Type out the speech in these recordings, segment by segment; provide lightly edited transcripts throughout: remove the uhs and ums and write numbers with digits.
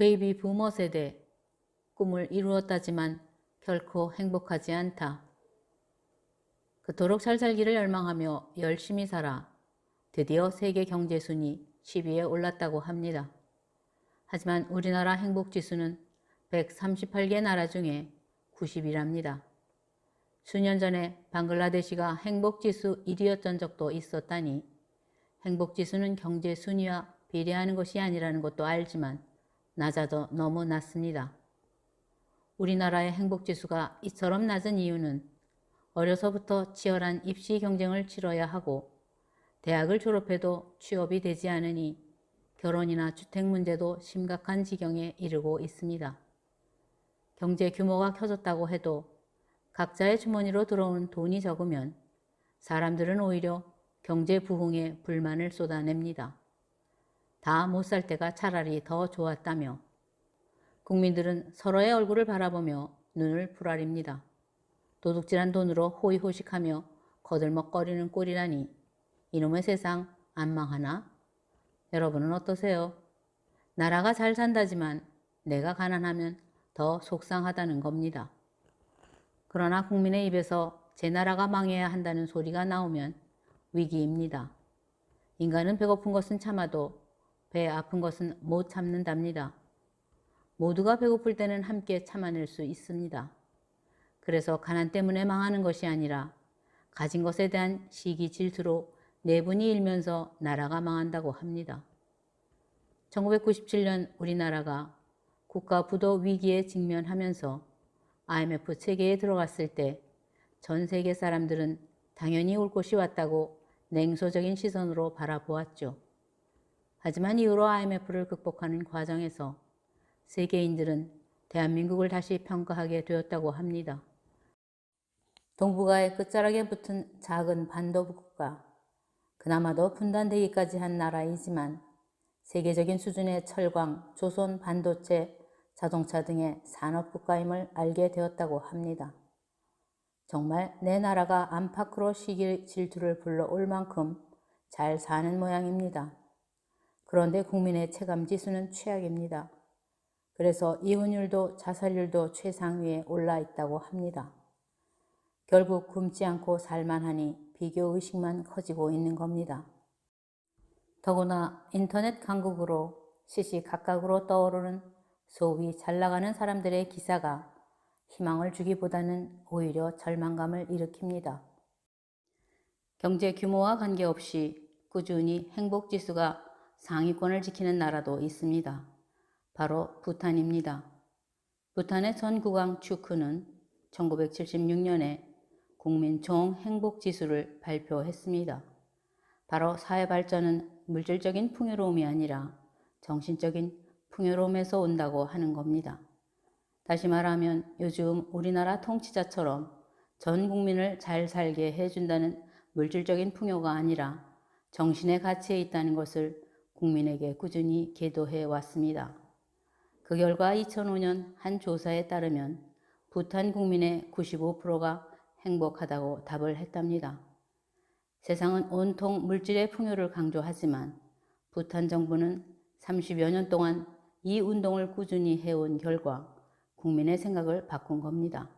베이비 부머 세대, 꿈을 이루었다지만 결코 행복하지 않다. 그토록 잘 살기를 열망하며 열심히 살아 드디어 세계 경제 순위 10위에 올랐다고 합니다. 하지만 우리나라 행복지수는 138개 나라 중에 90위랍니다. 수년 전에 방글라데시가 행복지수 1위였던 적도 있었다니 행복지수는 경제 순위와 비례하는 것이 아니라는 것도 알지만 낮아도 너무 낮습니다. 우리나라의 행복지수가 이처럼 낮은 이유는 어려서부터 치열한 입시 경쟁을 치러야 하고 대학을 졸업해도 취업이 되지 않으니 결혼이나 주택 문제도 심각한 지경에 이르고 있습니다. 경제 규모가 커졌다고 해도 각자의 주머니로 들어오는 돈이 적으면 사람들은 오히려 경제 부흥에 불만을 쏟아냅니다. 다 못 살 때가 차라리 더 좋았다며 국민들은 서로의 얼굴을 바라보며 눈을 부라립니다. 도둑질한 돈으로 호의호식하며 거들먹거리는 꼴이라니 이놈의 세상 안 망하나? 여러분은 어떠세요? 나라가 잘 산다지만 내가 가난하면 더 속상하다는 겁니다. 그러나 국민의 입에서 제 나라가 망해야 한다는 소리가 나오면 위기입니다. 인간은 배고픈 것은 참아도 배 아픈 것은 못 참는답니다. 모두가 배고플 때는 함께 참아낼 수 있습니다. 그래서 가난 때문에 망하는 것이 아니라 가진 것에 대한 시기 질투로 내분이 일면서 나라가 망한다고 합니다. 1997년 우리나라가 국가 부도 위기에 직면하면서 IMF 체계에 들어갔을 때 전 세계 사람들은 당연히 올 것이 왔다고 냉소적인 시선으로 바라보았죠. 하지만 이후로 IMF를 극복하는 과정에서 세계인들은 대한민국을 다시 평가하게 되었다고 합니다. 동북아의 끝자락에 붙은 작은 반도 국가, 그나마도 분단되기까지 한 나라이지만 세계적인 수준의 철강, 조선, 반도체, 자동차 등의 산업국가임을 알게 되었다고 합니다. 정말 내 나라가 안팎으로 시기 질투를 불러올 만큼 잘 사는 모양입니다. 그런데 국민의 체감지수는 최악입니다. 그래서 이혼율도 자살률도 최상위에 올라 있다고 합니다. 결국 굶지 않고 살만하니 비교의식만 커지고 있는 겁니다. 더구나 인터넷 강국으로 시시각각으로 떠오르는 소위 잘나가는 사람들의 기사가 희망을 주기보다는 오히려 절망감을 일으킵니다. 경제 규모와 관계없이 꾸준히 행복지수가 상위권을 지키는 나라도 있습니다. 바로 부탄입니다. 부탄의 전국왕 추크는 1976년에 국민 총행복지수를 발표했습니다. 바로 사회발전은 물질적인 풍요로움이 아니라 정신적인 풍요로움에서 온다고 하는 겁니다. 다시 말하면 요즘 우리나라 통치자처럼 전 국민을 잘 살게 해준다는 물질적인 풍요가 아니라 정신의 가치에 있다는 것을 국민에게 꾸준히 계도해 왔습니다. 그 결과 2005년 한 조사에 따르면 부탄 국민의 95%가 행복하다고 답을 했답니다. 세상은 온통 물질의 풍요를 강조하지만 부탄 정부는 30여 년 동안 이 운동을 꾸준히 해온 결과 국민의 생각을 바꾼 겁니다.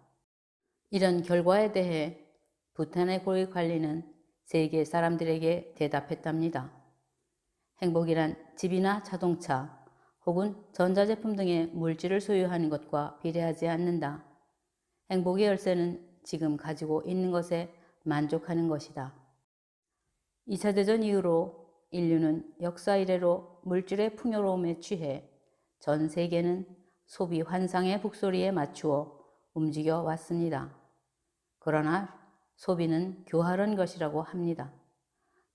이런 결과에 대해 부탄의 고위 관리는 세계 사람들에게 대답했답니다. 행복이란 집이나 자동차 혹은 전자제품 등의 물질을 소유하는 것과 비례하지 않는다. 행복의 열쇠는 지금 가지고 있는 것에 만족하는 것이다. 2차 대전 이후로 인류는 역사 이래로 물질의 풍요로움에 취해 전 세계는 소비 환상의 북소리에 맞추어 움직여 왔습니다. 그러나 소비는 교활한 것이라고 합니다.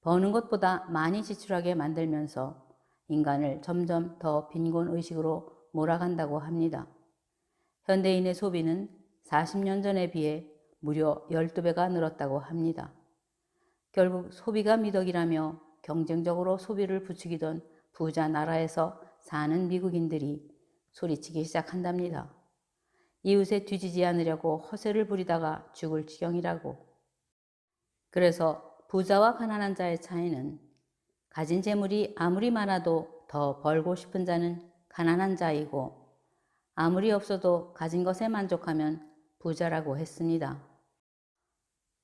버는 것보다 많이 지출하게 만들면서 인간을 점점 더 빈곤의식으로 몰아간다고 합니다. 현대인의 소비는 40년 전에 비해 무려 12배가 늘었다고 합니다. 결국 소비가 미덕이라며 경쟁적으로 소비를 부추기던 부자 나라에서 사는 미국인들이 소리치기 시작한답니다. 이웃에 뒤지지 않으려고 허세를 부리다가 죽을 지경이라고. 그래서 부자와 가난한 자의 차이는 가진 재물이 아무리 많아도 더 벌고 싶은 자는 가난한 자이고 아무리 없어도 가진 것에 만족하면 부자라고 했습니다.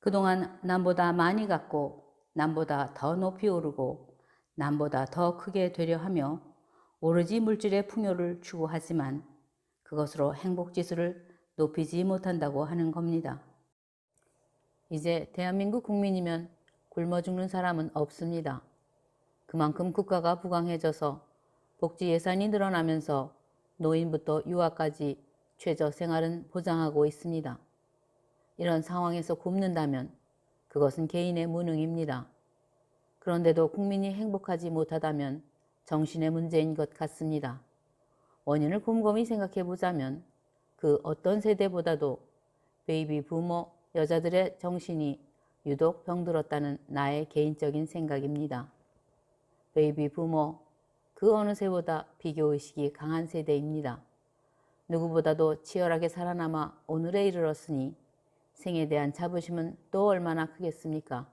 그동안 남보다 많이 갖고 남보다 더 높이 오르고 남보다 더 크게 되려 하며 오로지 물질의 풍요를 추구하지만 그것으로 행복지수를 높이지 못한다고 하는 겁니다. 이제 대한민국 국민이면 굶어 죽는 사람은 없습니다. 그만큼 국가가 부강해져서 복지 예산이 늘어나면서 노인부터 유아까지 최저 생활은 보장하고 있습니다. 이런 상황에서 굶는다면 그것은 개인의 무능입니다. 그런데도 국민이 행복하지 못하다면 정신의 문제인 것 같습니다. 원인을 곰곰이 생각해 보자면 그 어떤 세대보다도 베이비 부모 여자들의 정신이 유독 병들었다는 나의 개인적인 생각입니다. 베이비 부모, 그 어느 세보다 비교의식이 강한 세대입니다. 누구보다도 치열하게 살아남아 오늘에 이르렀으니 생에 대한 자부심은 또 얼마나 크겠습니까?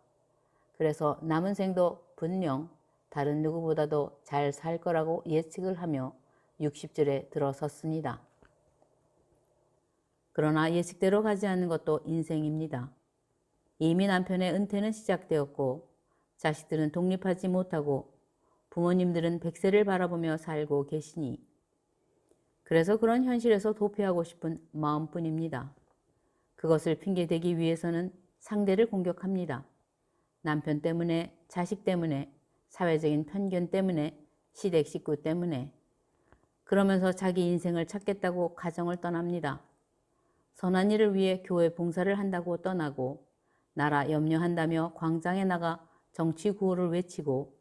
그래서 남은 생도 분명 다른 누구보다도 잘 살 거라고 예측을 하며 60절에 들어섰습니다. 그러나 예측대로 가지 않는 것도 인생입니다. 이미 남편의 은퇴는 시작되었고 자식들은 독립하지 못하고 부모님들은 백세를 바라보며 살고 계시니 그래서 그런 현실에서 도피하고 싶은 마음뿐입니다. 그것을 핑계대기 위해서는 상대를 공격합니다. 남편 때문에, 자식 때문에, 사회적인 편견 때문에, 시댁 식구 때문에. 그러면서 자기 인생을 찾겠다고 가정을 떠납니다. 선한 일을 위해 교회 봉사를 한다고 떠나고 나라 염려한다며 광장에 나가 정치 구호를 외치고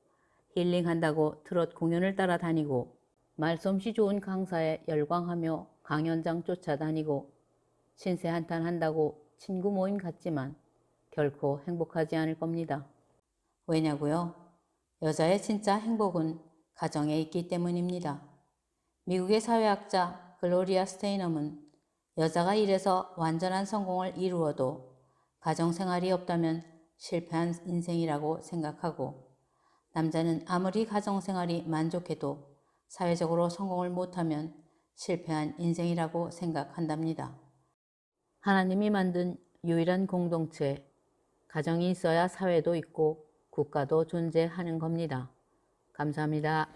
힐링한다고 트롯 공연을 따라다니고 말솜씨 좋은 강사에 열광하며 강연장 쫓아다니고 신세 한탄한다고 친구 모임 같지만 결코 행복하지 않을 겁니다. 왜냐고요? 여자의 진짜 행복은 가정에 있기 때문입니다. 미국의 사회학자 글로리아 스테이넘은 여자가 일해서 완전한 성공을 이루어도 가정생활이 없다면 실패한 인생이라고 생각하고 남자는 아무리 가정생활이 만족해도 사회적으로 성공을 못하면 실패한 인생이라고 생각한답니다. 하나님이 만든 유일한 공동체, 가정이 있어야 사회도 있고 국가도 존재하는 겁니다. 감사합니다.